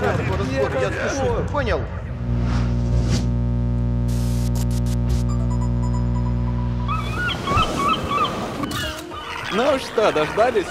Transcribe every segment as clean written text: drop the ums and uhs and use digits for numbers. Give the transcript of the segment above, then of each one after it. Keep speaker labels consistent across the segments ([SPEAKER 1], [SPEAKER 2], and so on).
[SPEAKER 1] Я понял.
[SPEAKER 2] Ну что, дождались?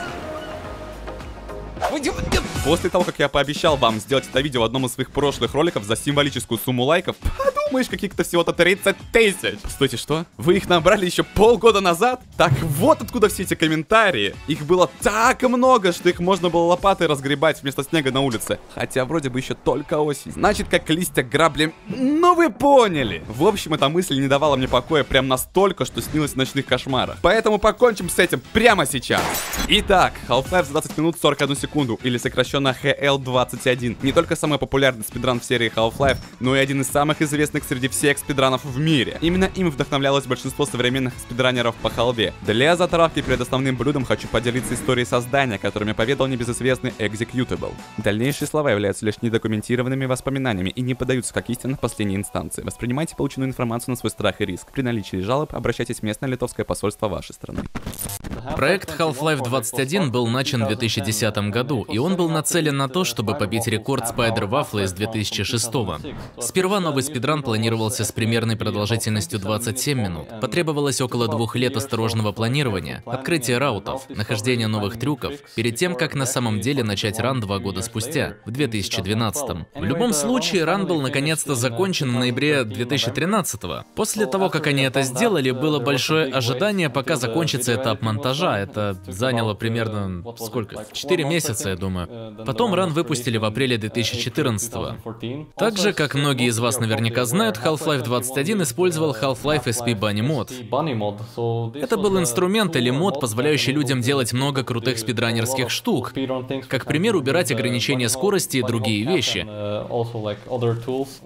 [SPEAKER 2] После того, как я пообещал вам сделать это видео в одном из своих прошлых роликов за символическую сумму лайков, подумаешь, каких-то всего-то 30 тысяч. Стойте, что? Вы их набрали еще полгода назад? Так вот откуда все эти комментарии. Их было так много, что их можно было лопатой разгребать вместо снега на улице. Хотя вроде бы еще только осень. Значит, как листья грабли. Ну вы поняли. В общем, эта мысль не давала мне покоя прям настолько, что снилось в ночных кошмарах. Поэтому покончим с этим прямо сейчас. Итак, Half-Life за 20 минут 41 секунду, или сокращенно HL21. Не только самый популярный спидран в серии Half-Life, но и один из самых известных среди всех спидранов в мире. Именно им вдохновлялось большинство современных спидранеров по халве. Для затравки перед основным блюдом хочу поделиться историей создания, которую мне поведал небезызвестный Executable. Дальнейшие слова являются лишь недокументированными воспоминаниями и не подаются как истина в последней инстанции. Воспринимайте полученную информацию на свой страх и риск. При наличии жалоб обращайтесь в местное литовское посольство вашей страны.
[SPEAKER 3] Проект Half-Life 21 был начат в 2010 году, и он был нацелен на то, чтобы побить рекорд Spider-Waffle из 2006 года. Сперва новый спидран планировался с примерной продолжительностью 27 минут. Потребовалось около 2 лет осторожного планирования, открытия раутов, нахождения новых трюков, перед тем, как на самом деле начать ран 2 года спустя, в 2012. В любом случае, ран был наконец-то закончен в ноябре 2013. После того, как они это сделали, было большое ожидание, пока закончится этап монтажа. Это заняло примерно, сколько? 4 месяца, я думаю. Потом ран выпустили в апреле 2014. Так же, как многие из вас наверняка знают, Half-Life 21 использовал Half-Life SP Bunny Mod. Это был инструмент или мод, позволяющий людям делать много крутых спидранерских штук. Как пример, убирать ограничения скорости и другие вещи.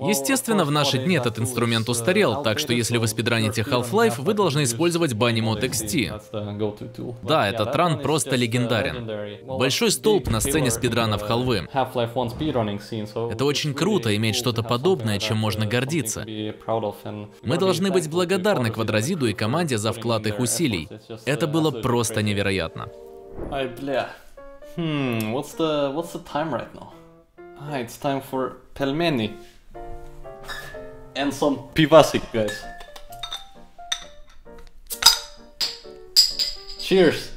[SPEAKER 3] Естественно, в наши дни этот инструмент устарел, так что если вы спидраните Half-Life, вы должны использовать Bunny Mod XT. Да, этот ран просто легендарен. Большой столб на сцене спидранов халвы. Это очень круто иметь что-то подобное, чем можно гордиться. Мы должны быть благодарны Квадразиду и команде за вклад их усилий. Это было просто невероятно.
[SPEAKER 4] Ай, бля. What's the time right now? It's time for pelmeni. And some pivasik, guys. Cheers!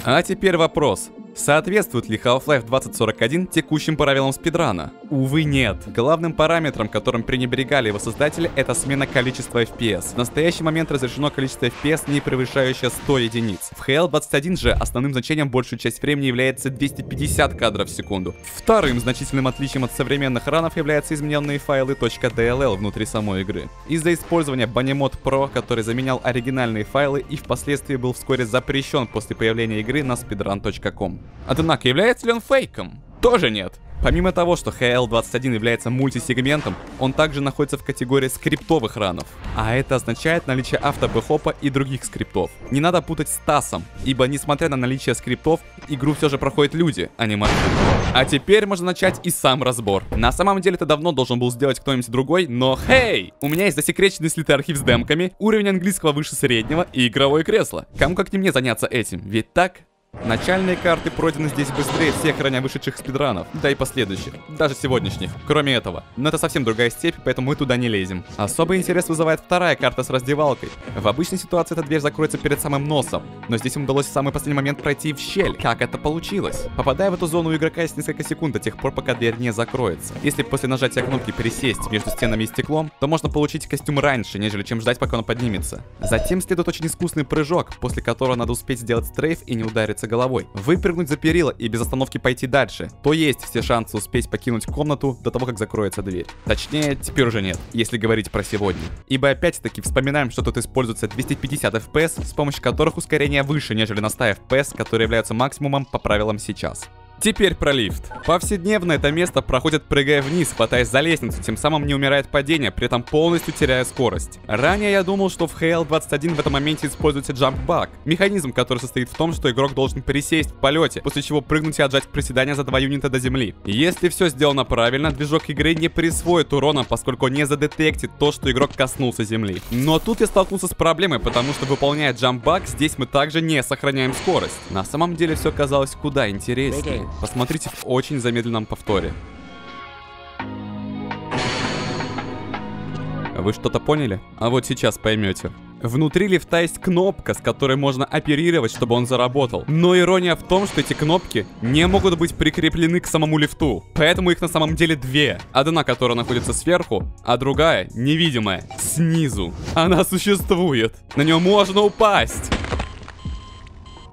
[SPEAKER 2] А теперь вопрос. Соответствует ли Half-Life 2041 текущим правилам спидрана? Увы, нет. Главным параметром, которым пренебрегали его создатели, это смена количества FPS. В настоящий момент разрешено количество FPS, не превышающее 100 единиц. В HL21 же основным значением большую часть времени является 250 кадров в секунду. Вторым значительным отличием от современных ранов являются измененные файлы .dll внутри самой игры. Из-за использования BunnyMod Pro, который заменял оригинальные файлы и впоследствии был вскоре запрещен после появления игры на speedrun.com. Однако, является ли он фейком? Тоже нет. Помимо того, что HL21 является мультисегментом, он также находится в категории скриптовых ранов. А это означает наличие автобэхопа и других скриптов. Не надо путать с TAS, ибо несмотря на наличие скриптов, игру все же проходят люди, а не машины. А теперь можно начать и сам разбор. На самом деле это давно должен был сделать кто-нибудь другой, но хей! У меня есть засекреченный слитый архив с демками, уровень английского выше среднего и игровое кресло. Кому как не мне заняться этим, ведь так? Начальные карты пройдены здесь быстрее всех ранее вышедших спидранов, да и последующих, даже сегодняшних, кроме этого. Но это совсем другая степь, поэтому мы туда не лезем. Особый интерес вызывает вторая карта с раздевалкой. В обычной ситуации эта дверь закроется перед самым носом, но здесь им удалось в самый последний момент пройти в щель. Как это получилось? Попадая в эту зону, у игрока есть несколько секунд до тех пор, пока дверь не закроется. Если после нажатия кнопки пересесть между стенами и стеклом, то можно получить костюм раньше, нежели чем ждать, пока он поднимется. Затем следует очень искусный прыжок, после которого надо успеть сделать стрейф и не удариться головой. Выпрыгнуть за перила и без остановки пойти дальше, то есть все шансы успеть покинуть комнату до того, как закроется дверь. Точнее, теперь уже нет, если говорить про сегодня. Ибо опять-таки вспоминаем, что тут используется 250 FPS, с помощью которых ускорение выше, нежели на 100 FPS, которые являются максимумом по правилам сейчас. Теперь про лифт. Повседневно это место проходит, прыгая вниз, хватаясь за лестницу, тем самым не умирает падение, при этом полностью теряя скорость. Ранее я думал, что в HL21 в этом моменте используется джамп-баг. Механизм, который состоит в том, что игрок должен присесть в полете, после чего прыгнуть и отжать приседания за 2 юнита до земли. Если все сделано правильно, движок игры не присвоит урона, поскольку не задетектит то, что игрок коснулся земли. Но тут я столкнулся с проблемой, потому что, выполняя джамп-баг, здесь мы также не сохраняем скорость. На самом деле все казалось куда интереснее. Посмотрите в очень замедленном повторе. Вы что-то поняли? А вот сейчас поймете. Внутри лифта есть кнопка, с которой можно оперировать, чтобы он заработал. Но ирония в том, что эти кнопки не могут быть прикреплены к самому лифту. Поэтому их на самом деле две. Одна, которая находится сверху, а другая, невидимая, снизу. Она существует. На нее можно упасть.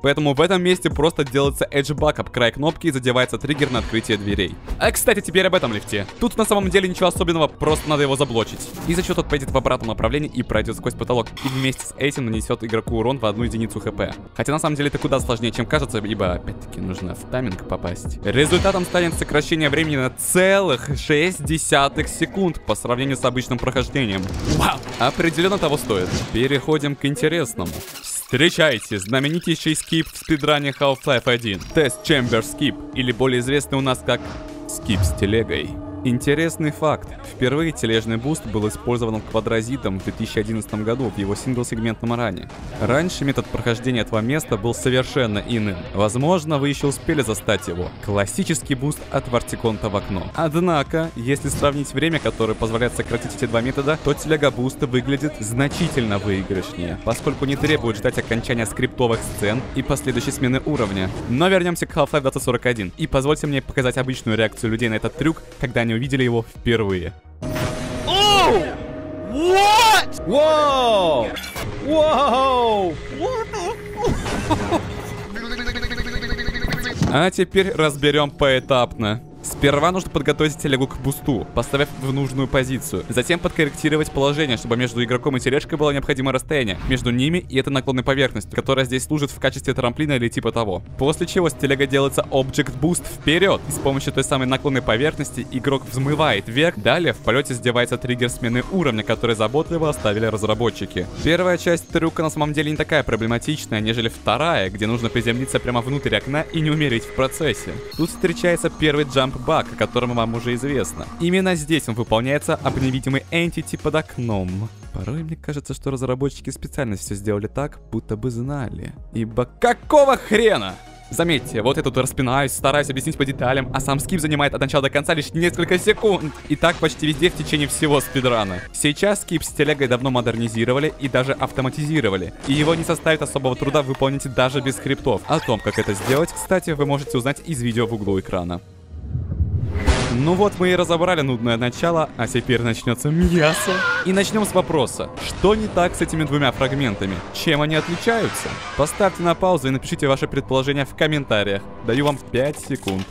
[SPEAKER 2] Поэтому в этом месте просто делается эдж-баг об край кнопки и задевается триггер на открытие дверей. А кстати, теперь об этом лифте. Тут на самом деле ничего особенного, просто надо его заблочить. Из-за чего тот поедет в обратном направлении и пройдет сквозь потолок. И вместе с этим нанесет игроку урон в 1 единицу хп. Хотя на самом деле это куда сложнее, чем кажется, ибо опять-таки нужно в тайминг попасть. Результатом станет сокращение времени на целых 0,6 секунд по сравнению с обычным прохождением. Вау! Определенно того стоит. Переходим к интересному. Встречайте, знаменитейший скип в спидране Half-Life 1. Test Chamber Skip, или более известный у нас как скип с телегой. Интересный факт. Впервые тележный буст был использован квадразитом в 2011 году в его сингл-сегментном ране. Раньше метод прохождения этого места был совершенно иным. Возможно, вы еще успели застать его. Классический буст от Вартиконта в окно. Однако, если сравнить время, которое позволяет сократить эти два метода, то телега-буст выглядит значительно выигрышнее, поскольку не требует ждать окончания скриптовых сцен и последующей смены уровня. Но вернемся к Half-Life 2041, и позвольте мне показать обычную реакцию людей на этот трюк, когда они увидели его впервые.
[SPEAKER 1] Oh! What? Whoa! Whoa!
[SPEAKER 2] А теперь разберем поэтапно. Сперва нужно подготовить телегу к бусту, поставив в нужную позицию. Затем подкорректировать положение, чтобы между игроком и тележкой было необходимое расстояние между ними и этой наклонной поверхностью, которая здесь служит в качестве трамплина или типа того. После чего с телегой делается Object Boost вперед, и с помощью той самой наклонной поверхности игрок взмывает вверх. Далее в полете задевается триггер смены уровня, который заботливо оставили разработчики. Первая часть трюка на самом деле не такая проблематичная, нежели вторая, где нужно приземлиться прямо внутрь окна и не умереть в процессе. Тут встречается первый джамп баг, о котором вам уже известно. Именно здесь он выполняется об невидимый entity под окном. Порой мне кажется, что разработчики специально все сделали так, будто бы знали. Ибо какого хрена? Заметьте, вот я тут распинаюсь, стараюсь объяснить по деталям, а сам скип занимает от начала до конца лишь несколько секунд. И так почти везде в течение всего спидрана. Сейчас скип с телегой давно модернизировали и даже автоматизировали. И его не составит особого труда выполнить даже без скриптов. О том, как это сделать, кстати, вы можете узнать из видео в углу экрана. Ну вот мы и разобрали нудное начало, а теперь начнется мясо. И начнем с вопроса, что не так с этими двумя фрагментами? Чем они отличаются? Поставьте на паузу и напишите ваши предположения в комментариях. Даю вам 5 секунд.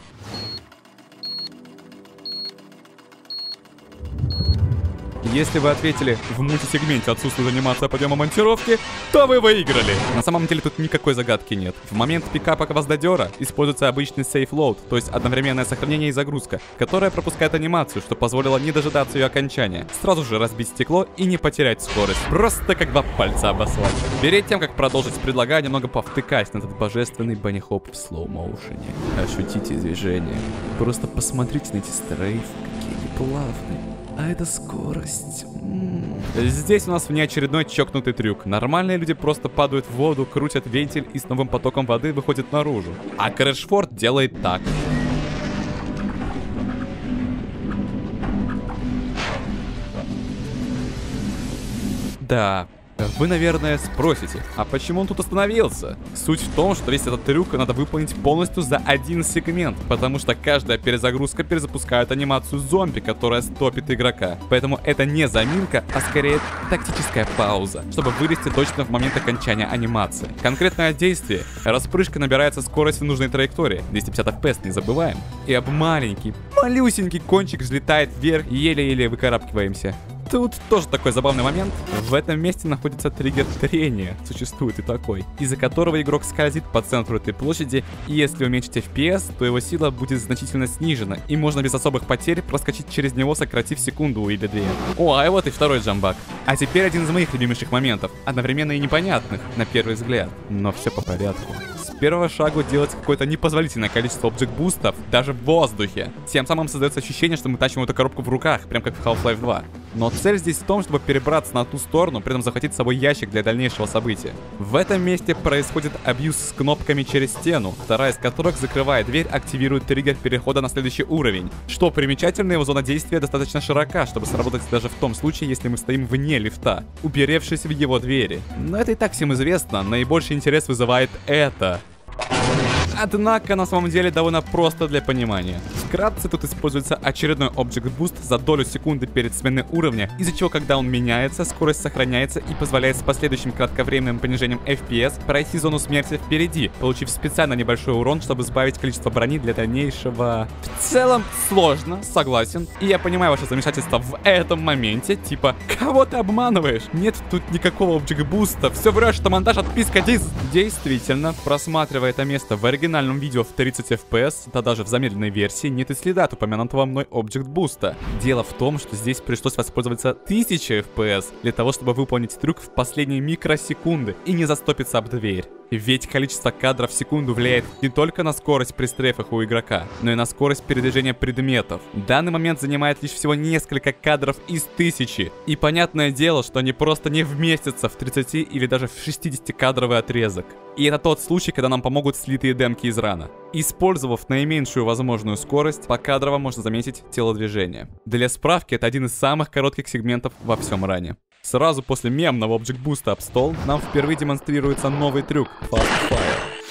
[SPEAKER 2] Если вы ответили «в мультисегменте отсутствует анимация подъема монтировки», то вы выиграли. На самом деле тут никакой загадки нет. В момент пикапа гвоздодера используется обычный safe load, то есть одновременное сохранение и загрузка, которая пропускает анимацию, что позволило не дожидаться ее окончания. Сразу же разбить стекло и не потерять скорость. Просто как два пальца обослать. Перед тем, как продолжить, предлагаю немного повтыкать на этот божественный банни-хоп в слоу-моушене. Ощутите движение. Просто посмотрите на эти стрейфы, какие они плавные. А это скорость. Здесь у нас внеочередной чокнутый трюк. Нормальные люди просто падают в воду, крутят вентиль и с новым потоком воды выходят наружу. А Крэшфорд делает так. Да. Вы, наверное, спросите, а почему он тут остановился? Суть в том, что весь этот трюк надо выполнить полностью за один сегмент, потому что каждая перезагрузка перезапускает анимацию зомби, которая стопит игрока. Поэтому это не заминка, а скорее тактическая пауза, чтобы вылезти точно в момент окончания анимации. Конкретное действие. Распрыжка набирается скорость в нужной траектории, 250 FPS, не забываем. И об маленький, малюсенький кончик взлетает вверх, еле-еле выкарабкиваемся. Тут тоже такой забавный момент. В этом месте находится триггер трения, существует и такой, из-за которого игрок скользит по центру этой площади, и если уменьшить FPS, то его сила будет значительно снижена, и можно без особых потерь проскочить через него, сократив секунду или две. О, а вот и второй джамбак. А теперь один из моих любимейших моментов, одновременно и непонятных, на первый взгляд, но все по порядку. С первого шага делать какое-то непозволительное количество объект-бустов даже в воздухе. Тем самым создается ощущение, что мы тащим эту коробку в руках, прям как в Half-Life 2. Но цель здесь в том, чтобы перебраться на ту сторону, при этом захватить с собой ящик для дальнейшего события. В этом месте происходит абьюз с кнопками через стену, вторая из которых, закрывая дверь, активирует триггер перехода на следующий уровень. Что примечательно, его зона действия достаточно широка, чтобы сработать даже в том случае, если мы стоим вне лифта, уперевшись в его двери. Но это и так всем известно, наибольший интерес вызывает это. Однако, на самом деле, довольно просто для понимания. Вкратце, тут используется очередной Object Boost за долю секунды перед сменой уровня, из-за чего, когда он меняется, скорость сохраняется и позволяет с последующим кратковременным понижением FPS пройти зону смерти впереди, получив специально небольшой урон, чтобы сбавить количество брони для дальнейшего. В целом, сложно, согласен. И я понимаю ваше замешательство в этом моменте, типа, кого ты обманываешь? Нет тут никакого Object Boost, все врешь, что монтаж, отписка, диск. Действительно, просматривая это место в оригинальном видео в 30 FPS, да даже в замедленной версии, нет и следа от упомянутого мной Object Boost. Дело в том, что здесь пришлось воспользоваться 1000 FPS для того, чтобы выполнить трюк в последние микросекунды и не застопиться об дверь. Ведь количество кадров в секунду влияет не только на скорость при стрейфах у игрока, но и на скорость передвижения предметов. Данный момент занимает лишь всего несколько кадров из 1000. И понятное дело, что они просто не вместятся в 30 или даже в 60-кадровый отрезок. И это тот случай, когда нам помогут слитые демки из рана. Использовав наименьшую возможную скорость, покадрово можно заметить телодвижение. Для справки, это один из самых коротких сегментов во всем ране. Сразу после мемного Object Boost Up Stall нам впервые демонстрируется новый трюк Fast Fire.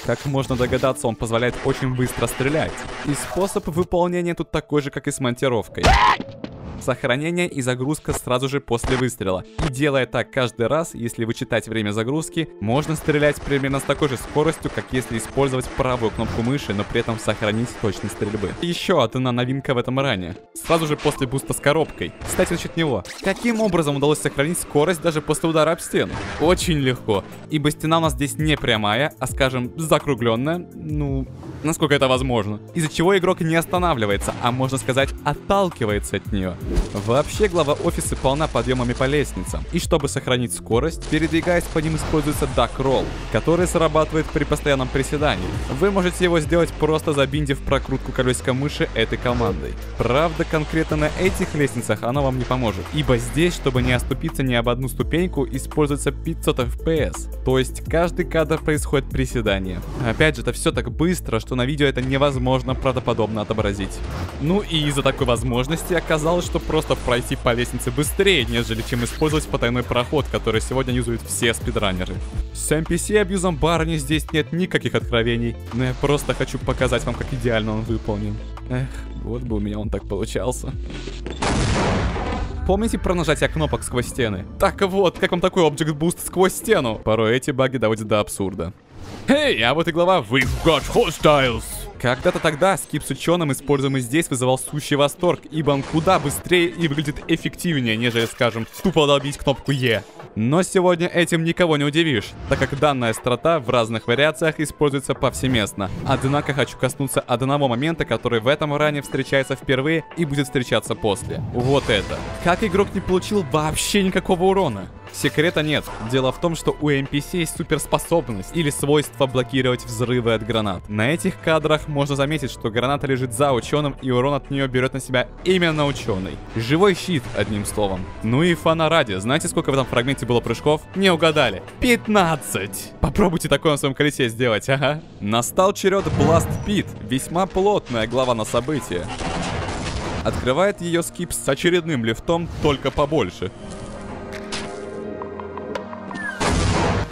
[SPEAKER 2] Как можно догадаться, он позволяет очень быстро стрелять. И способ выполнения тут такой же, как и с монтировкой. Сохранение и загрузка сразу же после выстрела. И делая так каждый раз, если вычитать время загрузки, можно стрелять примерно с такой же скоростью, как если использовать правую кнопку мыши, но при этом сохранить точность стрельбы. Еще одна новинка в этом ране. Сразу же после буста с коробкой. Кстати, насчет него. Каким образом удалось сохранить скорость даже после удара об стену? Очень легко. Ибо стена у нас здесь не прямая, а скажем, закругленная. Ну, насколько это возможно. Из-за чего игрок не останавливается, а можно сказать, отталкивается от нее. Вообще, глава офиса полна подъемами по лестницам. И чтобы сохранить скорость, передвигаясь по ним, используется Duck Roll, который срабатывает при постоянном приседании. Вы можете его сделать, просто забиндив прокрутку колесика мыши этой командой. Правда, конкретно на этих лестницах оно вам не поможет. Ибо здесь, чтобы не оступиться ни об одну ступеньку, используется 500 FPS. То есть каждый кадр происходит приседание. Опять же, это все так быстро, что на видео это невозможно правдоподобно отобразить. Ну и из-за такой возможности оказалось, что просто пройти по лестнице быстрее, нежели чем использовать потайной проход, который сегодня юзают все спидранеры. С NPC-абьюзом барни здесь нет никаких откровений, но я просто хочу показать вам, как идеально он выполнен. Эх, вот бы у меня он так получался. Помните про нажатие кнопок сквозь стены? Так вот, как вам такой Object Boost сквозь стену? Порой эти баги доводят до абсурда. Эй, а вот и глава We've Got Hostiles. Когда-то тогда скип с ученым, используемый здесь, вызывал сущий восторг, ибо он куда быстрее и выглядит эффективнее, нежели, скажем, тупо долбить кнопку Е. Но сегодня этим никого не удивишь, так как данная острота в разных вариациях используется повсеместно. Однако хочу коснуться одного момента, который в этом ране встречается впервые и будет встречаться после. Вот это. Как игрок не получил вообще никакого урона? Секрета нет. Дело в том, что у NPC есть суперспособность или свойство блокировать взрывы от гранат. На этих кадрах можно заметить, что граната лежит за ученым, и урон от нее берет на себя именно ученый. Живой щит, одним словом. Ну и фана ради, знаете, сколько в этом фрагменте было прыжков? Не угадали. 15! Попробуйте такое на своем колесе сделать, ага. Настал черед Blast Pit, весьма плотная глава на событие. Открывает ее скип с очередным лифтом, только побольше.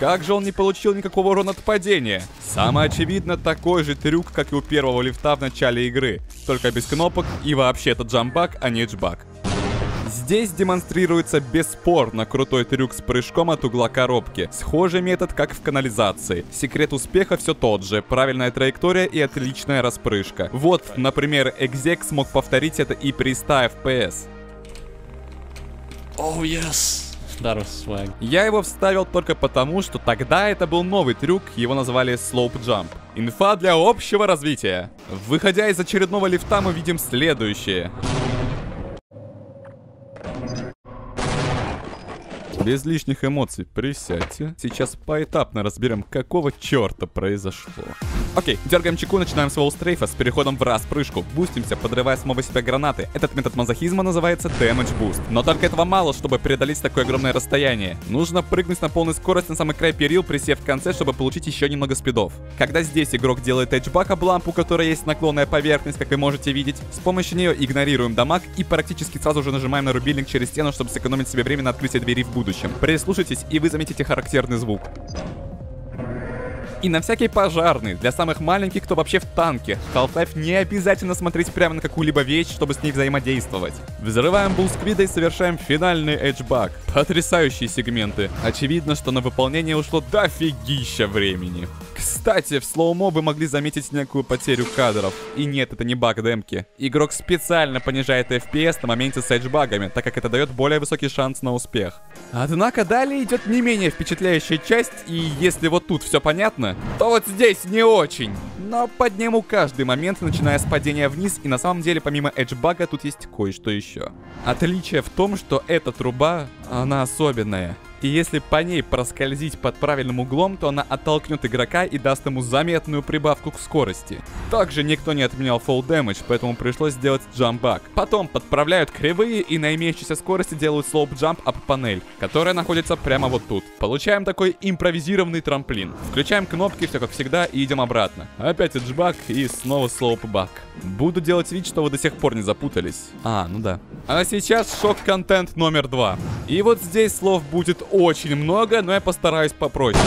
[SPEAKER 2] Как же он не получил никакого урона от падения? Самое очевидно, такой же трюк, как и у первого лифта в начале игры. Только без кнопок и вообще это джамбак, а не эджбак. Здесь демонстрируется бесспорно крутой трюк с прыжком от угла коробки. Схожий метод, как в канализации. Секрет успеха все тот же. Правильная траектория и отличная распрыжка. Вот, например, Exec смог повторить это и при 100 FPS.
[SPEAKER 4] Oh yes, that was swag.
[SPEAKER 2] Я его вставил только потому, что тогда это был новый трюк, его назвали Slope Jump. Инфа для общего развития. Выходя из очередного лифта, мы видим следующее. Без лишних эмоций, присядьте. Сейчас поэтапно разберем, какого черта произошло. Окей, дергаем чеку, начинаем с волл-стрейфа с переходом в раз-прыжку. Бустимся, подрывая самого себя гранаты. Этот метод мазохизма называется Damage Boost. Но только этого мало, чтобы преодолеть такое огромное расстояние. Нужно прыгнуть на полной скорости на самый край перил, присев в конце, чтобы получить еще немного спидов. Когда здесь игрок делает эджбак об лампу, у которой есть наклонная поверхность, как вы можете видеть, с помощью нее игнорируем дамаг и практически сразу же нажимаем на рубильник через стену, чтобы сэкономить себе время на открытие двери в будущем. Прислушайтесь, и вы заметите характерный звук. И на всякий пожарный, для самых маленьких, кто вообще в танке, Half-Life не обязательно смотреть прямо на какую-либо вещь, чтобы с ней взаимодействовать. Взрываем булсквида и совершаем финальный эджбак. Потрясающие сегменты. Очевидно, что на выполнение ушло дофигища времени. Кстати, в слоумо вы могли заметить некую потерю кадров. И нет, это не баг демки. Игрок специально понижает FPS на моменте с эджбагами, так как это дает более высокий шанс на успех. Однако далее идет не менее впечатляющая часть, и если вот тут все понятно, то вот здесь не очень. Но подниму каждый момент, начиная с падения вниз, и на самом деле помимо эджбага тут есть кое-что еще. Отличие в том, что эта труба, она особенная. И если по ней проскользить под правильным углом, то она оттолкнет игрока и даст ему заметную прибавку к скорости. Также никто не отменял fall damage, поэтому пришлось сделать jump back. Потом подправляют кривые и на имеющейся скорости делают slope jump up панель, которая находится прямо вот тут. Получаем такой импровизированный трамплин. Включаем кнопки, все как всегда, и идем обратно. Опять эджбак и снова slope back. Буду делать вид, что вы до сих пор не запутались. Ну да. А сейчас шок-контент номер 2. И вот здесь слов будет очень много, но я постараюсь попроще.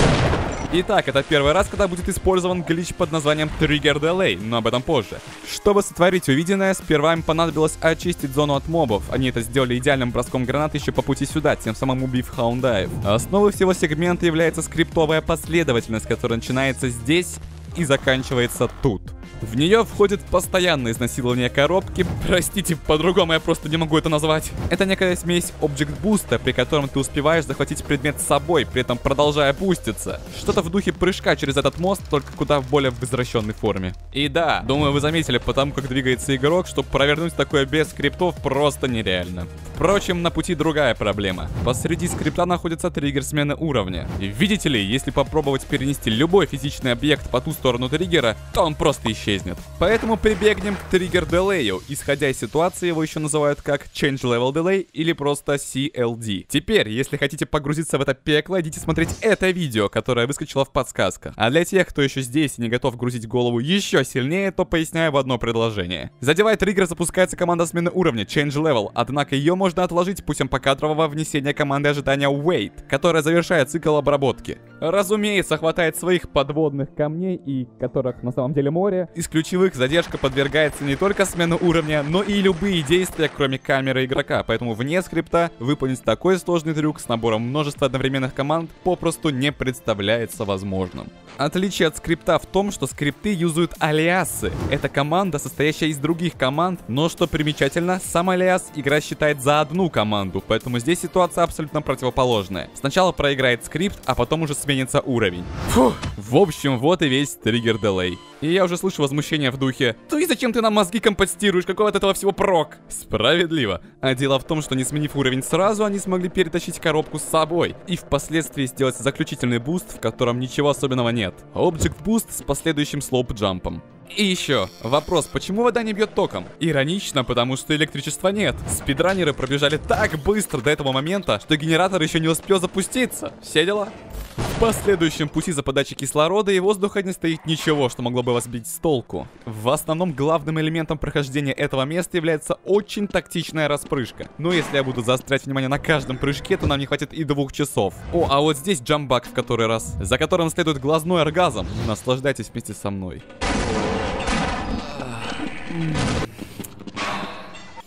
[SPEAKER 2] Итак, это первый раз, когда будет использован глич под названием Trigger Delay, но об этом позже. Чтобы сотворить увиденное, сперва им понадобилось очистить зону от мобов. Они это сделали идеальным броском гранаты еще по пути сюда, тем самым убив Хаундаев. Основой всего сегмента является скриптовая последовательность, которая начинается здесь и заканчивается тут. В нее входит постоянное изнасилование коробки. Простите, по-другому я просто не могу это назвать. Это некая смесь Object Boost, при котором ты успеваешь захватить предмет с собой, при этом продолжая буститься. Что-то в духе прыжка через этот мост, только куда в более возвращенной форме. И да, думаю, вы заметили потому, как двигается игрок, что провернуть такое без скриптов просто нереально. Впрочем, на пути другая проблема. Посреди скрипта находится триггер смены уровня. И видите ли, если попробовать перенести любой физичный объект по ту сторону триггера, то он просто исчезнет. Поэтому прибегнем к триггер делею. Исходя из ситуации, его еще называют как Change Level Delay или просто CLD. Теперь, если хотите погрузиться в это пекло, идите смотреть это видео, которое выскочило в подсказках. А для тех, кто еще здесь и не готов грузить голову еще сильнее, то поясняю в одно предложение. Задевая триггер, запускается команда смены уровня Change Level, однако ее можно отложить путем покадрового внесения команды ожидания Wait, которая завершает цикл обработки. Разумеется, хватает своих подводных камней, и которых на самом деле море. Из ключевых задержка подвергается не только смене уровня, но и любые действия, кроме камеры игрока, поэтому вне скрипта выполнить такой сложный трюк с набором множества одновременных команд попросту не представляется возможным. Отличие от скрипта в том, что скрипты юзают алиасы. Это команда, состоящая из других команд, но что примечательно, сам алиас игра считает за одну команду, поэтому здесь ситуация абсолютно противоположная. Сначала проиграет скрипт, а потом уже сменится уровень. Фух. В общем, вот и весь триггер делей. И я уже слышу возмущение в духе: «Ну и зачем ты нам мозги компостируешь? Какой от этого всего прок?» Справедливо. А дело в том, что не сменив уровень сразу, они смогли перетащить коробку с собой и впоследствии сделать заключительный буст, в котором ничего особенного нет. Object Boost с последующим слоуп-джампом. И еще, вопрос, почему вода не бьет током? Иронично, потому что электричества нет. Спидранеры пробежали так быстро до этого момента, что генератор еще не успел запуститься. Все дела? В последующем пути за подачей кислорода и воздуха не стоит ничего, что могло бы вас сбить с толку. В основном главным элементом прохождения этого места является очень тактичная распрыжка. Но если я буду заострять внимание на каждом прыжке, то нам не хватит и 2 часов. О, а вот здесь джамбак в который раз, за которым следует глазной оргазм. Наслаждайтесь вместе со мной.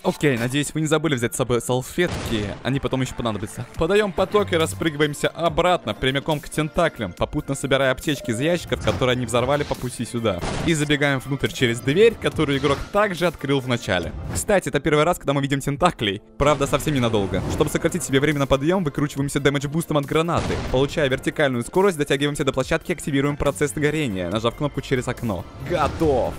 [SPEAKER 2] Окей, надеюсь, вы не забыли взять с собой салфетки, они потом еще понадобятся. Подаем поток и распрыгиваемся обратно, прямиком к тентаклям, попутно собирая аптечки из ящиков, которые они взорвали по пути сюда. И забегаем внутрь через дверь, которую игрок также открыл в начале. Кстати, это первый раз, когда мы видим тентаклей, правда совсем ненадолго. Чтобы сократить себе время на подъем, выкручиваемся дэмэдж-бустом от гранаты. Получая вертикальную скорость, дотягиваемся до площадки и активируем процесс горения, нажав кнопку через окно. Готов!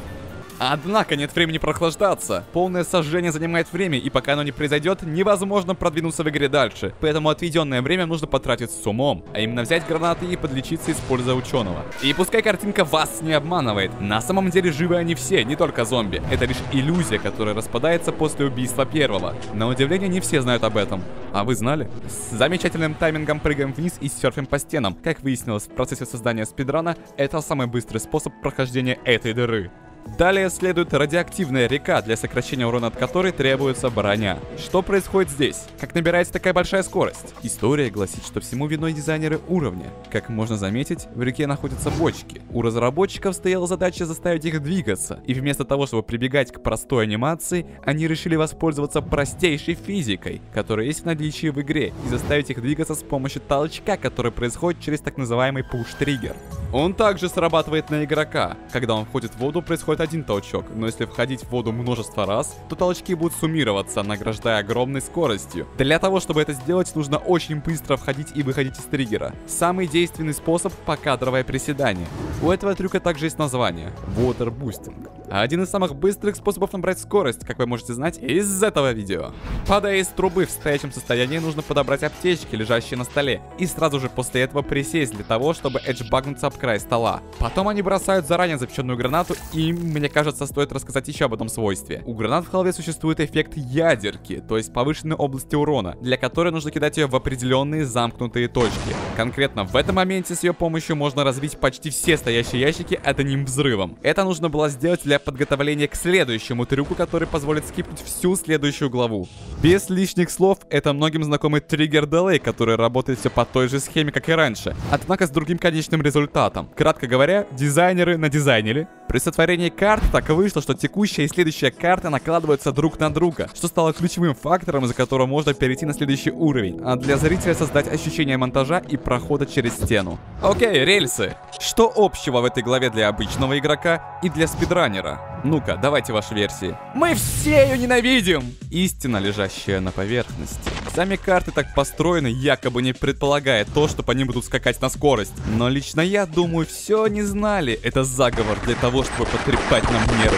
[SPEAKER 2] Однако нет времени прохлаждаться. Полное сожжение занимает время, и пока оно не произойдет, невозможно продвинуться в игре дальше. Поэтому отведенное время нужно потратить с умом, а именно взять гранаты и подлечиться, используя ученого. И пускай картинка вас не обманывает, на самом деле живы они все, не только зомби. Это лишь иллюзия, которая распадается после убийства первого. На удивление, не все знают об этом. А вы знали? С замечательным таймингом прыгаем вниз и серфим по стенам. Как выяснилось в процессе создания спидрана, это самый быстрый способ прохождения этой дыры. Далее следует радиоактивная река, для сокращения урона от которой требуется броня. Что происходит здесь? Как набирается такая большая скорость? История гласит, что всему виной дизайнеры уровня. Как можно заметить, в реке находятся бочки. У разработчиков стояла задача заставить их двигаться, и вместо того, чтобы прибегать к простой анимации, они решили воспользоваться простейшей физикой, которая есть в наличии в игре, и заставить их двигаться с помощью толчка, который происходит через так называемый пуш-триггер. Он также срабатывает на игрока. Когда он входит в воду, происходит один толчок, но если входить в воду множество раз, то толчки будут суммироваться, награждая огромной скоростью. Для того, чтобы это сделать, нужно очень быстро входить и выходить из триггера. Самый действенный способ — покадровое приседание. У этого трюка также есть название — Water Boosting. Один из самых быстрых способов набрать скорость, как вы можете знать из этого видео. Падая из трубы в стоячем состоянии, нужно подобрать аптечки, лежащие на столе, и сразу же после этого присесть для того, чтобы эджбагнуться об край стола. Потом они бросают заранее запеченную гранату, и мне кажется, стоит рассказать еще об этом свойстве. У гранат в Half-Life существует эффект ядерки, то есть повышенной области урона, для которой нужно кидать ее в определенные замкнутые точки. Конкретно в этом моменте с ее помощью можно разбить почти все стоящие ящики одним взрывом. Это нужно было сделать для подготовления к следующему трюку, который позволит скипнуть всю следующую главу. Без лишних слов, это многим знакомый триггер Delay, который работает все по той же схеме, как и раньше, однако с другим конечным результатом. Кратко говоря, дизайнеры надизайнили. При сотворении карт так вышло, что текущая и следующая карта накладываются друг на друга, что стало ключевым фактором, из-за которого можно перейти на следующий уровень, а для зрителя создать ощущение монтажа и прохода через стену. Окей, рельсы. Что общего в этой главе для обычного игрока и для спидранера? Ну-ка, давайте ваши версии. Мы все ее ненавидим! Истина, лежащая на поверхности. Сами карты так построены, якобы не предполагая то, что по ним будут скакать на скорость. Но лично я думаю, все они знали. Это заговор для того, чтобы потрепать нам нервы.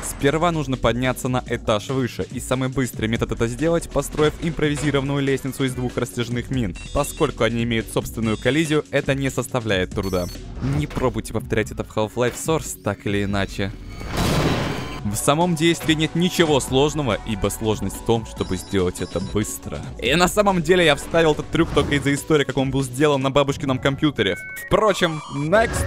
[SPEAKER 2] Сперва нужно подняться на этаж выше, и самый быстрый метод это сделать, построив импровизированную лестницу из двух растяжных мин. Поскольку они имеют собственную коллизию, это не составляет труда. Не пробуйте повторять это в Half-Life Source, так или иначе. В самом действии нет ничего сложного, ибо сложность в том, чтобы сделать это быстро. И на самом деле я вставил этот трюк только из-за истории, как он был сделан на бабушкином компьютере. Впрочем, next.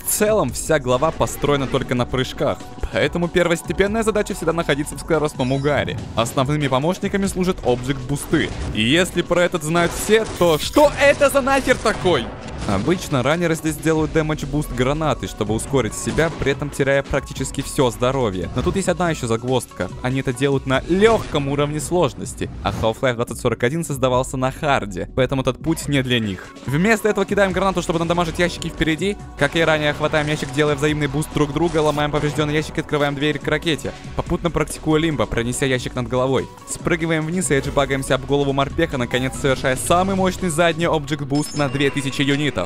[SPEAKER 2] В целом, вся глава построена только на прыжках, поэтому первостепенная задача всегда находиться в скоростном угаре. Основными помощниками служат объект-бусты. И если про это знают все, то что это за нахер такой? Обычно раннеры здесь делают дэмэдж-буст гранаты, чтобы ускорить себя, при этом теряя практически все здоровье. Но тут есть одна еще загвоздка. Они это делают на легком уровне сложности, а Half-Life 2041 создавался на харде, поэтому этот путь не для них. Вместо этого кидаем гранату, чтобы надамажить ящики впереди. Как и ранее, хватаем ящик, делая взаимный буст друг друга, ломаем поврежденный ящик и открываем дверь к ракете. Попутно практикуя лимбо, пронеся ящик над головой. Спрыгиваем вниз и эджбагаемся об голову морпеха, наконец совершая самый мощный задний объект-буст на 2000 юнитов.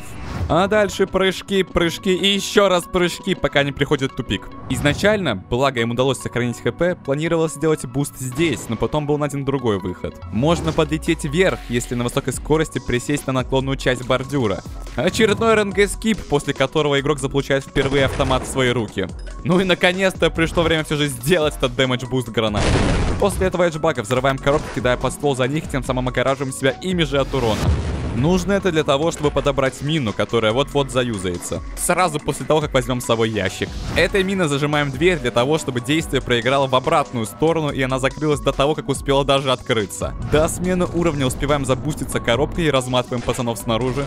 [SPEAKER 2] А дальше прыжки, прыжки и еще раз прыжки, пока не приходит в тупик. Изначально, благо им удалось сохранить хп, планировалось сделать буст здесь, но потом был найден другой выход. Можно подлететь вверх, если на высокой скорости присесть на наклонную часть бордюра. Очередной РНГ-скип, после которого игрок заполучает впервые автомат в свои руки. Ну и наконец-то пришло время все же сделать этот дэмэдж-буст гранат. После этого эджбага взрываем коробку, кидая под стол за них, тем самым огораживаем себя ими же от урона. Нужно это для того, чтобы подобрать мину, которая вот-вот заюзается. Сразу после того, как возьмем с собой ящик. Этой миной зажимаем дверь для того, чтобы действие проиграло в обратную сторону, и она закрылась до того, как успела даже открыться. До смены уровня успеваем забуститься коробкой и разматываем пацанов снаружи.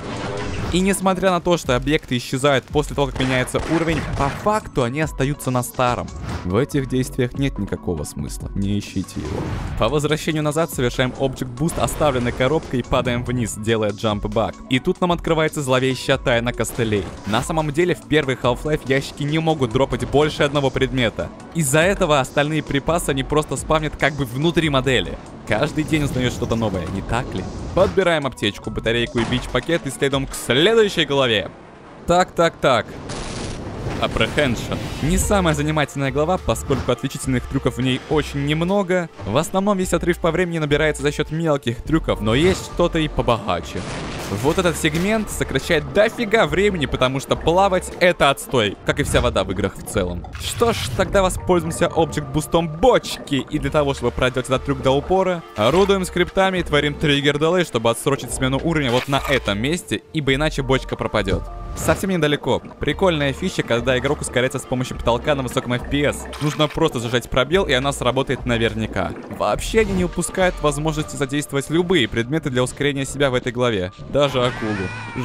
[SPEAKER 2] И несмотря на то, что объекты исчезают после того, как меняется уровень, по факту они остаются на старом. В этих действиях нет никакого смысла, не ищите его. По возвращению назад совершаем Object Boost оставленной коробкой и падаем вниз, делая Jump Back. И тут нам открывается зловещая тайна костылей. На самом деле в первый Half-Life ящики не могут дропать больше одного предмета. Из-за этого остальные припасы они просто спавнят как бы внутри модели. Каждый день узнаешь что-то новое, не так ли? Подбираем аптечку, батарейку и бич-пакет и следом к следующей главе. Так. Apprehension. Не самая занимательная глава, поскольку отличительных трюков в ней очень немного. В основном весь отрыв по времени набирается за счет мелких трюков, но есть что-то и побогаче. Вот этот сегмент сокращает дофига времени, потому что плавать это отстой, как и вся вода в играх в целом. Что ж, тогда воспользуемся Object Boost'ом бочки, и для того, чтобы проделать этот трюк до упора, орудуем скриптами и творим триггер delay, чтобы отсрочить смену уровня вот на этом месте, ибо иначе бочка пропадет. Совсем недалеко. Прикольная фича, когда игрок ускоряется с помощью потолка на высоком FPS. Нужно просто зажать пробел, и она сработает наверняка. Вообще они не упускают возможности задействовать любые предметы для ускорения себя в этой главе. Даже акулу.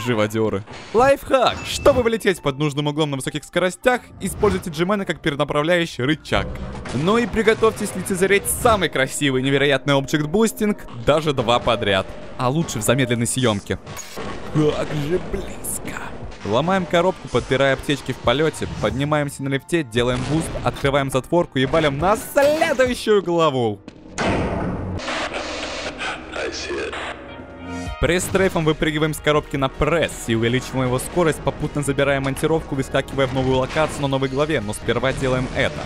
[SPEAKER 2] Живодеры. Лайфхак! Чтобы вылететь под нужным углом на высоких скоростях, используйте джимены как перенаправляющий рычаг. Ну и приготовьтесь лицезреть самый красивый и невероятный Object Boosting, даже 2 подряд. А лучше в замедленной съемке. Как же близко! Ломаем коробку, подбирая аптечки в полете, поднимаемся на лифте, делаем буст, открываем затворку и валим на следующую главу. Пресс-стрейфом выпрыгиваем с коробки на пресс и увеличиваем его скорость, попутно забираем монтировку, выскакивая в новую локацию на новой главе, но сперва делаем это.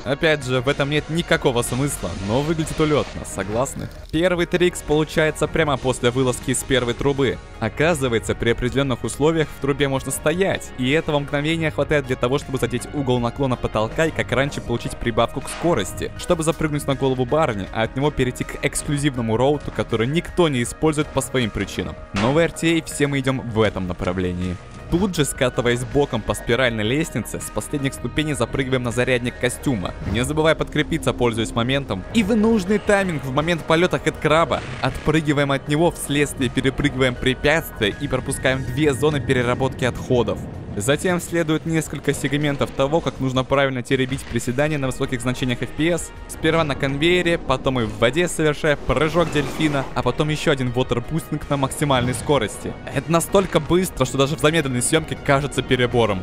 [SPEAKER 2] Опять же, в этом нет никакого смысла, но выглядит улетно, согласны? Первый трикс получается прямо после вылазки из первой трубы. Оказывается, при определенных условиях в трубе можно стоять, и этого мгновения хватает для того, чтобы задеть угол наклона потолка и как раньше получить прибавку к скорости, чтобы запрыгнуть на голову барни, а от него перейти к эксклюзивному роуту, который никто не использует по своим причинам. Но в RTA все мы идем в этом направлении. Тут же, скатываясь боком по спиральной лестнице, с последних ступеней запрыгиваем на зарядник костюма, не забывая подкрепиться, пользуясь моментом. И в нужный тайминг в момент полета хэдкраба отпрыгиваем от него, вследствие перепрыгиваем препятствия и пропускаем 2 зоны переработки отходов. Затем следует несколько сегментов того, как нужно правильно теребить приседания на высоких значениях FPS. Сперва на конвейере, потом и в воде, совершая прыжок дельфина, а потом еще один waterboosting на максимальной скорости. Это настолько быстро, что даже в замедленной съемке кажется перебором.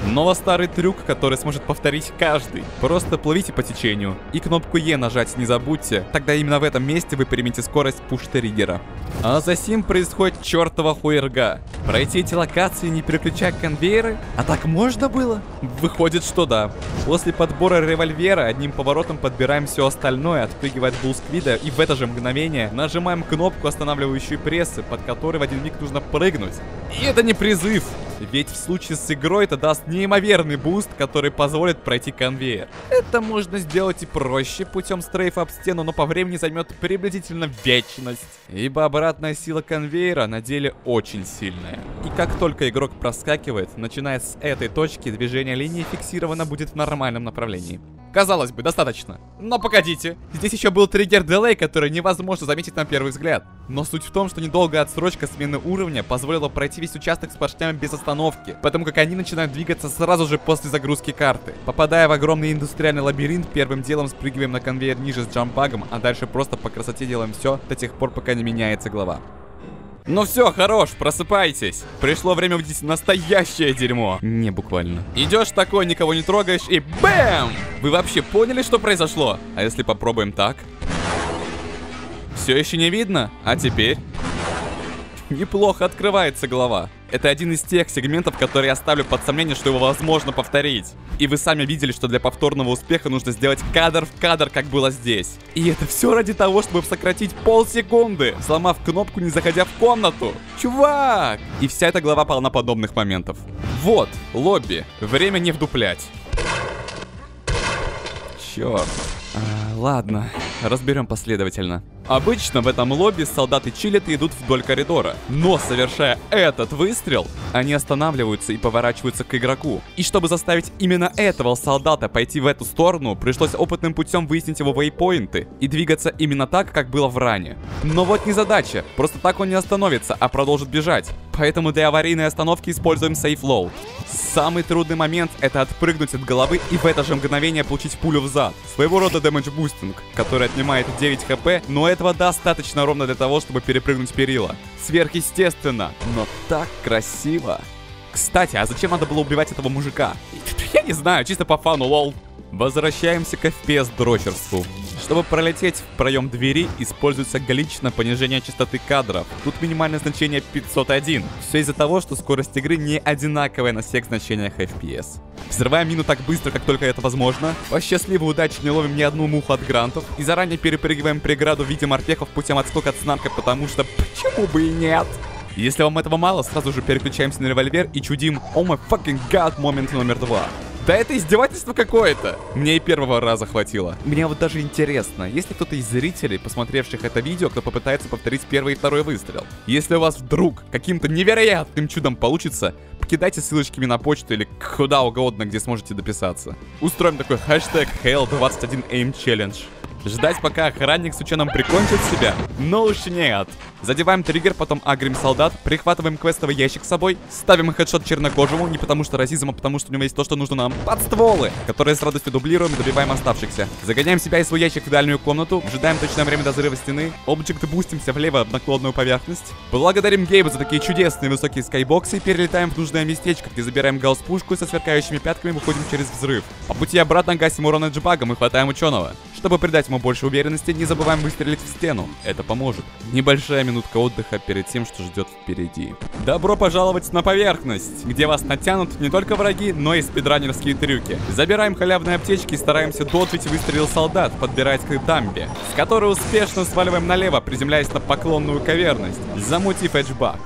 [SPEAKER 2] Но старый трюк, который сможет повторить каждый. Просто плывите по течению. И кнопку E нажать не забудьте. Тогда именно в этом месте вы примете скорость пуш-триггера. А за сим происходит чертова хуерга. Пройти эти локации, не переключая конвейеры? А так можно было? Выходит, что да. После подбора револьвера одним поворотом подбираем все остальное, отпрыгивая от булсквида, и в это же мгновение нажимаем кнопку, останавливающую прессы, под которой в один миг нужно прыгнуть. И это не призыв. Ведь в случае с игрой это даст неимоверный буст, который позволит пройти конвейер. Это можно сделать и проще путем стрейфа об стену, но по времени займет приблизительно вечность. Ибо обратная сила конвейера на деле очень сильная. И как только игрок проскакивает, начиная с этой точки, движение линии фиксировано будет в нормальном направлении. Казалось бы, достаточно. Но погодите, здесь еще был триггер delay, который невозможно заметить на первый взгляд. Но суть в том, что недолгая отсрочка смены уровня позволила пройти весь участок с поршнями без остановки, потому как они начинают двигаться сразу же после загрузки карты. Попадая в огромный индустриальный лабиринт, первым делом спрыгиваем на конвейер ниже с джампбагом, а дальше просто по красоте делаем все до тех пор, пока не меняется глава. Ну все, хорош, просыпайтесь. Пришло время увидеть настоящее дерьмо. Не буквально. Идешь такой, никого не трогаешь и бэм! Вы вообще поняли, что произошло? А если попробуем так? Все еще не видно? А теперь? Неплохо открывается глава. Это один из тех сегментов, которые я ставлю под сомнение, что его возможно повторить. И вы сами видели, что для повторного успеха нужно сделать кадр в кадр, как было здесь. И это все ради того, чтобы сократить полсекунды, сломав кнопку, не заходя в комнату. Чувак! И вся эта глава полна подобных моментов. Вот, лобби. Время не вдуплять. Черт. Ладно, разберем последовательно. Обычно в этом лобби солдаты чилят и идут вдоль коридора. Но, совершая этот выстрел, они останавливаются и поворачиваются к игроку. И чтобы заставить именно этого солдата пойти в эту сторону, пришлось опытным путем выяснить его вейпоинты и двигаться именно так, как было в ране. Но вот незадача. Просто так он не остановится, а продолжит бежать. Поэтому для аварийной остановки используем Safe Load. Самый трудный момент — это отпрыгнуть от головы и в это же мгновение получить пулю в зад. Своего рода damage boosting, который отнимает 9 хп, но этого достаточно ровно для того, чтобы перепрыгнуть перила. Сверхъестественно, но так красиво. Кстати, а зачем надо было убивать этого мужика? Я не знаю, чисто по фану, лол. Возвращаемся к FPS-дрочерству. Чтобы пролететь в проем двери, используется глич на понижение частоты кадров. Тут минимальное значение 501. Все из-за того, что скорость игры не одинаковая на всех значениях FPS. Взрываем мину так быстро, как только это возможно. По счастливой удаче не ловим ни одну муху от грантов. И заранее перепрыгиваем преграду в виде морпехов путем отскока от снарка, потому что почему бы и нет? Если вам этого мало, сразу же переключаемся на револьвер и чудим «Oh my fucking god» момент номер 2. Да это издевательство какое-то! Мне и первого раза хватило. Мне вот даже интересно, есть ли кто-то из зрителей, посмотревших это видео, кто попытается повторить первый и второй выстрел? Если у вас вдруг каким-то невероятным чудом получится, покидайте ссылочки мне на почту или куда угодно, где сможете дописаться. Устроим такой хэштег Hale21aim Challenge. Ждать, пока охранник с ученым прикончит себя? Ну уж нет. Задеваем триггер, потом агрим солдат, прихватываем квестовый ящик с собой, ставим хедшот чернокожему, не потому что расизм, а потому что у него есть то, что нужно нам. Подстволы, которые с радостью дублируем и добиваем оставшихся. Загоняем себя и свой ящик в дальнюю комнату, ожидаем точное время до взрыва стены, объект бустимся влево в наклонную поверхность. Благодарим Гейба за такие чудесные высокие скайбоксы и перелетаем в нужное местечко, где забираем гаусс-пушку и со сверкающими пятками выходим через взрыв. По пути обратно гасим урон джипагом и хватаем ученого. Чтобы придать ему больше уверенности, не забываем выстрелить в стену. Это поможет. Небольшая минутка отдыха перед тем, что ждет впереди. Добро пожаловать на поверхность, где вас натянут не только враги, но и спидранерские трюки. Забираем халявные аптечки и стараемся дотвить выстрел солдат, подбираясь к дамбе, с которой успешно сваливаем налево, приземляясь на поклонную каверность, замутив эджбак.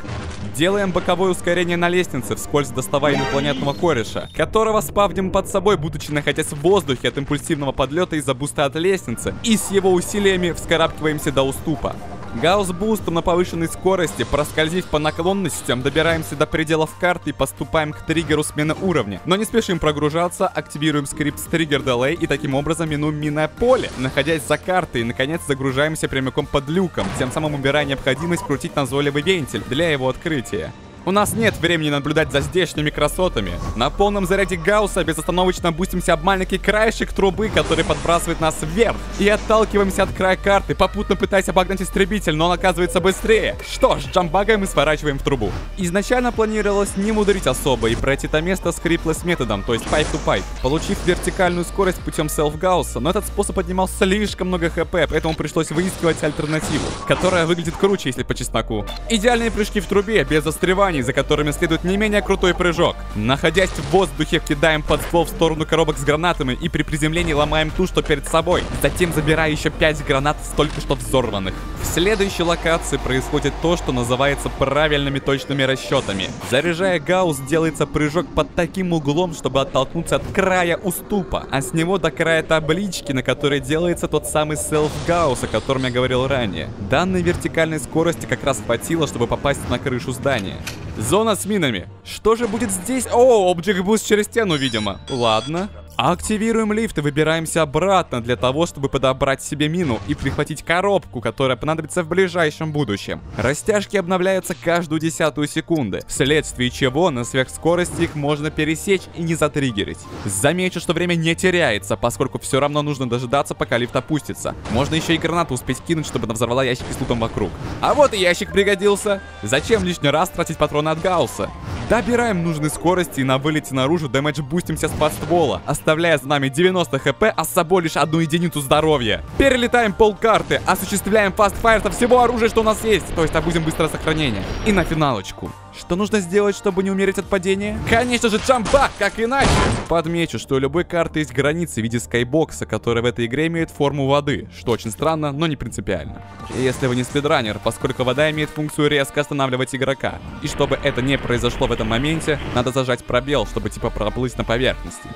[SPEAKER 2] Делаем боковое ускорение на лестнице, вскользь доставая инопланетного кореша, которого спавним под собой, будучи находясь в воздухе от импульсивного подлета из-за буста от лестницы, и с его усилиями вскарабкиваемся до уступа. Гаусс-бустом на повышенной скорости, проскользив по наклонностям, добираемся до пределов карты и поступаем к триггеру смены уровня. Но не спешим прогружаться, активируем скрипт с триггер delay и таким образом минуем минное поле, находясь за картой, и наконец загружаемся прямиком под люком, тем самым убирая необходимость крутить назойливый вентиль для его открытия. У нас нет времени наблюдать за здешними красотами. На полном заряде Гаусса безостановочно бустимся об маленький краешек трубы, который подбрасывает нас вверх. И отталкиваемся от края карты, попутно пытаясь обогнать истребитель, но он оказывается быстрее. Что ж, джампбагаем и сворачиваем в трубу. Изначально планировалось не мудрить особо и пройти это место скриплес методом, то есть pipe to pipe, получив вертикальную скорость путем селф-гаусса, но этот способ отнимал слишком много хп, поэтому пришлось выискивать альтернативу, которая выглядит круче, если по чесноку. Идеальные прыжки в трубе, без застреваний, за которыми следует не менее крутой прыжок. Находясь в воздухе, кидаем под ствол в сторону коробок с гранатами и при приземлении ломаем ту, что перед собой. Затем забирая еще 5 гранат с только что взорванных. В следующей локации происходит то, что называется правильными точными расчетами. Заряжая гаусс, делается прыжок под таким углом, чтобы оттолкнуться от края уступа, а с него до края таблички, на которой делается тот самый селф-гаусс, о котором я говорил ранее. Данной вертикальной скорости как раз хватило, чтобы попасть на крышу здания. Зона с минами. Что же будет здесь? О, объект буст через стену, видимо. Ладно. Активируем лифт и выбираемся обратно для того, чтобы подобрать себе мину и прихватить коробку, которая понадобится в ближайшем будущем. Растяжки обновляются каждую 10-ю секунды, вследствие чего на сверхскорости их можно пересечь и не затриггерить. Замечу, что время не теряется, поскольку все равно нужно дожидаться, пока лифт опустится. Можно еще и гранату успеть кинуть, чтобы она взорвала ящики с лутом вокруг. А вот и ящик пригодился. Зачем лишний раз тратить патроны от гаусса? Добираем нужной скорости и на вылете наружу дэмэдж бустимся с подствола, оставляя за нами 90 хп, а с собой лишь 1 единицу здоровья. Перелетаем полкарты, осуществляем фастфайр со всего оружия, что у нас есть, то есть обузим быстрое сохранение. И на финалочку. Что нужно сделать, чтобы не умереть от падения? Конечно же, джампбак, как иначе! Подмечу, что у любой карты есть границы в виде скайбокса, который в этой игре имеет форму воды, что очень странно, но не принципиально. И если вы не спидранер, поскольку вода имеет функцию резко останавливать игрока. И чтобы это не произошло в этом моменте, надо зажать пробел, чтобы типа проплыть на поверхности.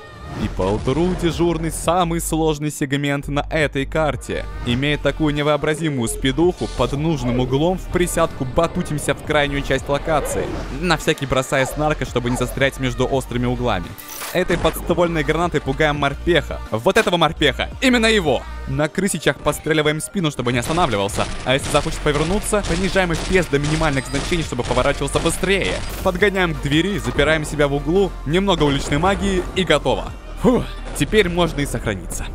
[SPEAKER 2] И поутру дежурный самый сложный сегмент на этой карте. Имея такую невообразимую спидуху, под нужным углом в присядку батутимся в крайнюю часть локации, на всякий бросая снарка, чтобы не застрять между острыми углами. Этой подствольной гранатой пугаем морпеха. Вот этого морпеха! Именно его! На крысичах подстреливаем спину, чтобы не останавливался. А если захочет повернуться, понижаем FPS до минимальных значений, чтобы поворачивался быстрее. Подгоняем к двери, запираем себя в углу, немного уличной магии и готово. Фух, теперь можно и сохраниться.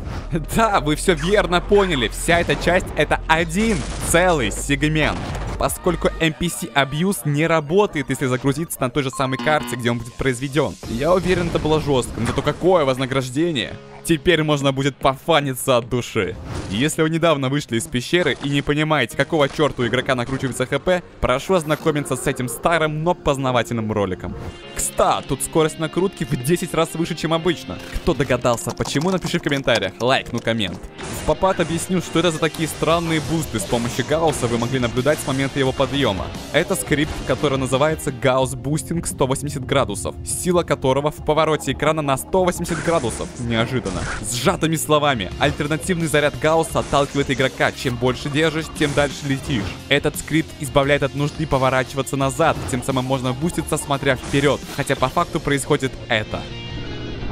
[SPEAKER 2] Да, вы все верно поняли, вся эта часть это один целый сегмент. Поскольку NPC Abuse не работает, если загрузиться на той же самой карте, где он будет произведен. Я уверен, это было жестко, но зато какое вознаграждение! Теперь можно будет пофаниться от души. Если вы недавно вышли из пещеры и не понимаете, какого черта у игрока накручивается хп, прошу ознакомиться с этим старым, но познавательным роликом. Кстати, тут скорость накрутки в 10 раз выше, чем обычно. Кто догадался, почему, напиши в комментариях, лайкну коммент. В попад объясню, что это за такие странные бусты, с помощью Гаусса вы могли наблюдать с момента его подъема. Это скрипт, который называется Gauss Boosting 180 градусов, сила которого в повороте экрана на 180 градусов. Неожиданно. Сжатыми словами, альтернативный заряд Гаусса отталкивает игрока. Чем больше держишь, тем дальше летишь. Этот скрипт избавляет от нужды поворачиваться назад, тем самым можно буститься, смотря вперед. Хотя по факту происходит это.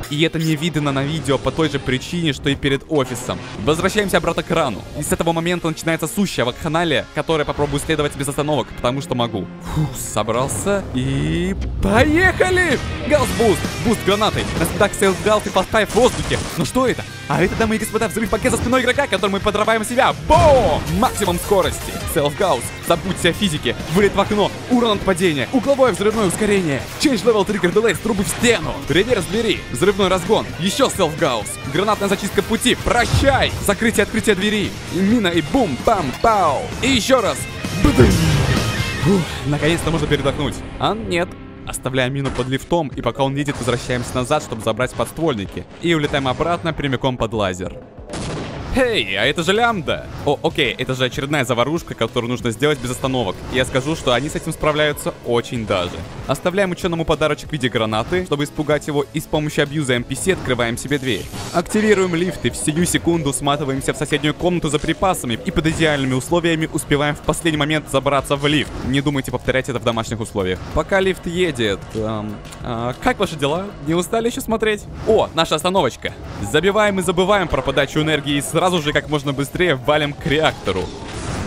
[SPEAKER 2] И это не видно на видео по той же причине, что и перед офисом. Возвращаемся обратно к экрану. И с этого момента начинается сущая вакханалия, которую я попробую следовать без остановок, потому что могу. Фух, собрался и... Поехали! Гаусс-буст! Буст гранатой! На следах селф-гаусс и поставь в воздухе! Но что это? А это, дамы и господа, взрыв пакет за спиной игрока, которым мы подрываем себя! Бом! Максимум скорости! Селф-гаусс! Забудьте о физике! Вылет в окно! Урон от падения! Угловое взрывное ускорение! Change level trigger delay с трубы в стену! Реверс двери! Взрывной разгон! Еще селф-гаусс! Гранатная зачистка пути! Прощай! Закрытие-открытие двери! И мина и бум-пам-пау! И еще раз! Бдынь! Фух, наконец-то можно передохнуть. А нет. Оставляем мину под лифтом, и пока он едет, возвращаемся назад, чтобы забрать подствольники. И улетаем обратно прямиком под лазер. Эй, а это же лямбда! О, окей, это же очередная заварушка, которую нужно сделать без остановок. И я скажу, что они с этим справляются очень даже. Оставляем ученому подарочек в виде гранаты, чтобы испугать его, и с помощью абьюза NPC открываем себе дверь. Активируем лифт и в сию секунду сматываемся в соседнюю комнату за припасами и под идеальными условиями успеваем в последний момент забраться в лифт. Не думайте повторять это в домашних условиях. Пока лифт едет... как ваши дела? Не устали еще смотреть? О, наша остановочка. Забиваем и забываем про подачу энергии и сразу же как можно быстрее валим к реактору.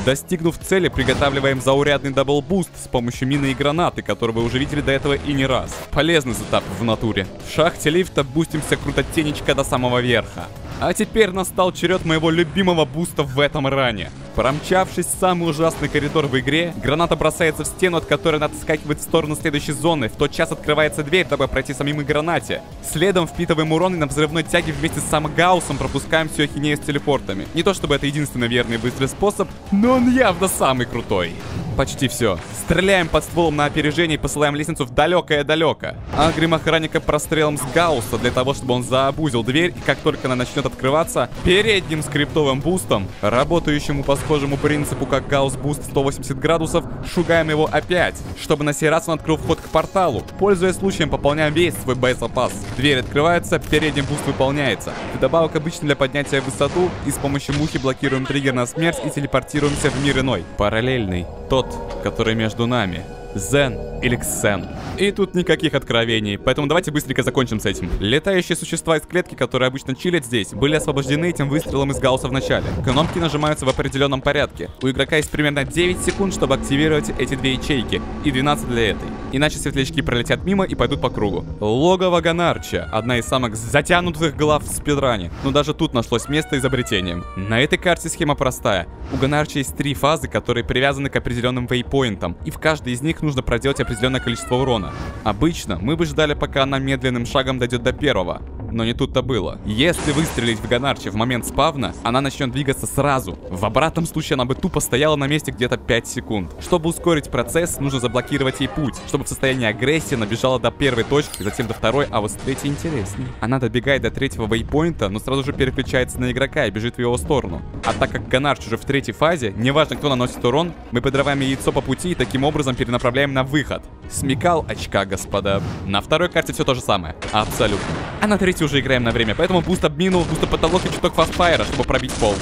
[SPEAKER 2] Достигнув цели, приготавливаем заурядный даблбуст с помощью мины и гранаты, который вы уже видели до этого и не раз. Полезный сетап в натуре. В шахте лифта бустимся крутотенечко до самого верха. А теперь настал черед моего любимого буста в этом ране. Промчавшись в самый ужасный коридор в игре, граната бросается в стену, от которой надо скакивать в сторону следующей зоны. В тот час открывается дверь, дабы пройти самим и гранате. Следом впитываем урон и на взрывной тяге вместе с самым Гауссом пропускаем всю ахинею с телепортами. Не то чтобы это единственный верный и быстрый способ, но он явно самый крутой. Почти все. Стреляем под стволом на опережение и посылаем лестницу в далекое-далеко. Агрим охранника прострелом с Гаусса для того, чтобы он заобузил дверь, и как только она начнет открываться, передним скриптовым бустом, работающему по схожему принципу, как Гаусс буст 180 градусов, шугаем его опять, чтобы на сей раз он открыл вход к порталу. Пользуясь случаем, пополняем весь свой боезапас. Дверь открывается, передний буст выполняется. Вдобавок обычно для поднятия в высоту, и с помощью мухи блокируем триггер на смерть и телепортируемся в мир иной. Параллельный. Тот, который между нами. Зен или Ксен. И тут никаких откровений, поэтому давайте быстренько закончим с этим. Летающие существа из клетки, которые обычно чилят здесь, были освобождены этим выстрелом из Гаусса в начале. Кнопки нажимаются в определенном порядке. У игрока есть примерно 9 секунд, чтобы активировать эти две ячейки, и 12 для этой. Иначе светлячки пролетят мимо и пойдут по кругу. Логово Ганарча, одна из самых затянутых глав в спидране, но даже тут нашлось место изобретением. На этой карте схема простая. У Ганарча есть 3 фазы, которые привязаны к определенным вейпоинтам, и в каждой из них нужно проделать определенное количество урона. Обычно мы бы ждали, пока она медленным шагом дойдет до первого, но не тут-то было. Если выстрелить в Ганарче в момент спавна, она начнет двигаться сразу. В обратном случае она бы тупо стояла на месте где-то 5 секунд. Чтобы ускорить процесс, нужно заблокировать ей путь, чтобы в состоянии агрессии она бежала до первой точки, затем до второй, а вот с третьей интереснее. Она добегает до третьего вейпоинта, но сразу же переключается на игрока и бежит в его сторону. А так как Ганарч уже в третьей фазе, неважно кто наносит урон, мы подрываем яйцо по пути и таким образом перенаправляем на выход. Смекал очка, господа. На второй карте все то же самое. Абсолютно. А на третьей все уже играем на время, поэтому буст обмину, буст потолок и чуток фастфайра, чтобы пробить пол.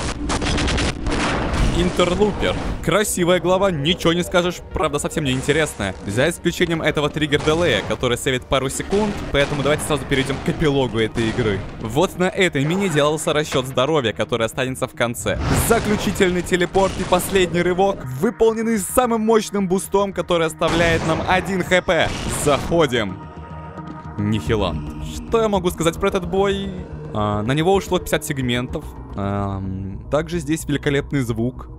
[SPEAKER 2] Интерлупер. Красивая глава, ничего не скажешь, правда совсем не интересная. За исключением этого триггер-делея, который сейвит пару секунд, поэтому давайте сразу перейдем к эпилогу этой игры. Вот на этой мини делался расчет здоровья, который останется в конце. Заключительный телепорт и последний рывок, выполненный самым мощным бустом, который оставляет нам 1 хп. Заходим. Нихилант. Что я могу сказать про этот бой? На него ушло 50 сегментов. Также здесь великолепный звук.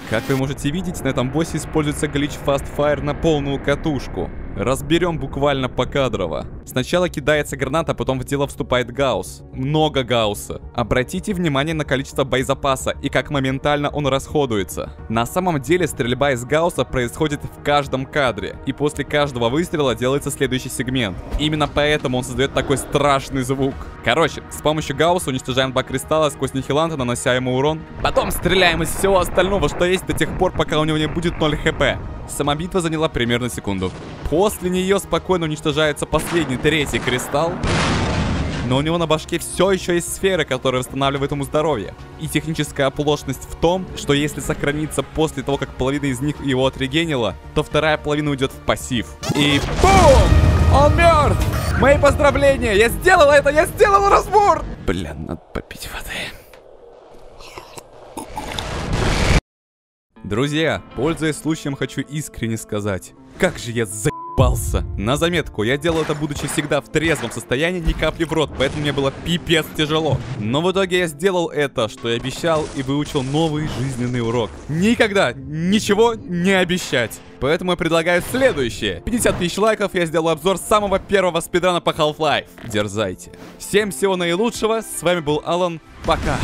[SPEAKER 2] Как вы можете видеть, на этом боссе используется глич Fast Fire на полную катушку. Разберем буквально покадрово. Сначала кидается граната, потом в дело вступает гаусс. Много гаусса. Обратите внимание на количество боезапаса и как моментально он расходуется. На самом деле стрельба из гаусса происходит в каждом кадре. И после каждого выстрела делается следующий сегмент. Именно поэтому он создает такой страшный звук. Короче, с помощью гаусса уничтожаем 2 кристалла сквозь нихиланта, нанося ему урон. Потом стреляем из всего остального, что есть, до тех пор, пока у него не будет 0 хп. Сама битва заняла примерно секунду. После нее спокойно уничтожается последний, 3-й кристалл. Но у него на башке все еще есть сфера, которая восстанавливает ему здоровье. И техническая оплошность в том, что если сохраниться после того, как половина из них его отрегенила, то вторая половина уйдет в пассив. И бум! Он мертв! Мои поздравления! Я сделал это! Я сделал разбор! Бля, надо попить воды. Друзья, пользуясь случаем, хочу искренне сказать, как же я заебался. На заметку, я делал это, будучи всегда в трезвом состоянии, ни капли в рот, поэтому мне было пипец тяжело. Но в итоге я сделал это, что и обещал, и выучил новый жизненный урок. Никогда ничего не обещать. Поэтому я предлагаю следующее. 50 тысяч лайков, я сделаю обзор самого первого спидрана по Half-Life. Дерзайте. Всем всего наилучшего, с вами был Алан, пока.